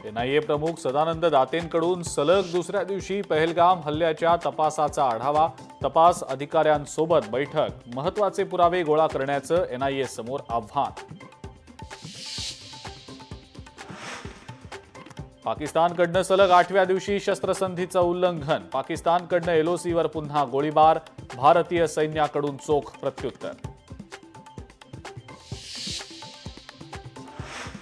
NIA प्रमुख सदानंद दातेंकडून सलग दुसऱ्या दिवशी पहलगाम हल्ल्याच्या तपासाचा आढावा. तपास अधिकाऱ्यांसोबत बैठक. महत्त्वाचे पुरावे गोळा करण्याचं एनआयए समोर आव्हान. पाकिस्तानकडनं सलग 8व्या दिवशी शस्त्रसंधीचं उल्लंघन. पाकिस्तानकडनं एलओसीवर पुन्हा गोळीबार. भारतीय सैन्याकडून चोख प्रत्युत्तर.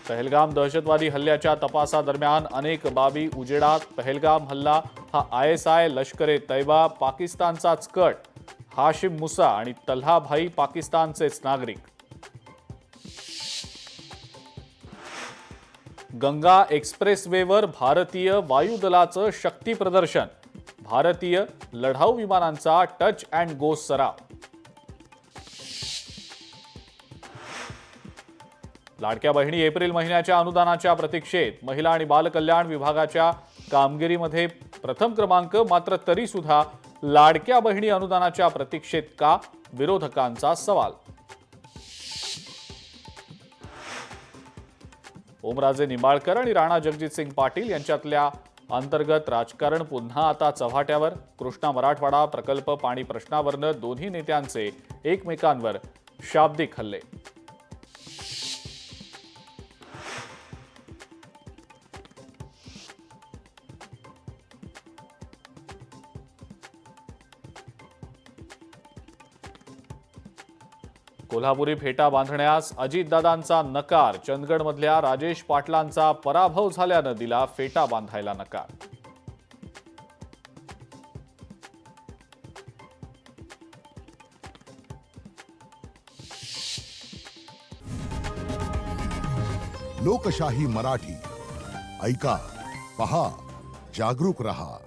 पहलगाम दहशतवादी हल्ल्याच्या तपासादरम्यान अनेक बाबी उजेडात. पहलगाम हल्ला हा आयएसआय, लष्कर ए तैयबा पाकिस्तानचाच कट. हाशिम मुसा आणि तल्हा भाई पाकिस्तानचेच नागरिक. गंगा एक्सप्रेसवेवर भारतीय वायुदलाचं शक्ती प्रदर्शन. भारतीय लढाऊ विमानांचा टच अँड गो सराव. लाडक्या बहिणी एप्रिल महिन्याच्या अनुदानाच्या प्रतीक्षेत. महिला आणि बालकल्याण विभागाच्या कामगिरीमध्ये प्रथम क्रमांक. मात्र तरी सुद्धा लाडक्या बहिणी अनुदानाच्या प्रतीक्षेत का? विरोधकांचा सवाल. ओमराजे निंबाळकर आणि राणा जगजितसिंग पाटील यांच्यातल्या अंतर्गत राजकारण पुन्हा आता चव्हाट्यावर. कृष्णा मराठवाडा प्रकल्प पाणी प्रश्नावरनं दोन्ही नेत्यांचे एकमेकांवर शाब्दिक हल्ले. कोल्हापुरी फेटा बांधण्यास अजितदादांचा नकार. चंदगडमधल्या राजेश पाटलांचा पराभव झाल्यानं दिला फेटा बांधायला नकार. लोकशाही मराठी ऐका, पहा, जागरूक रहा.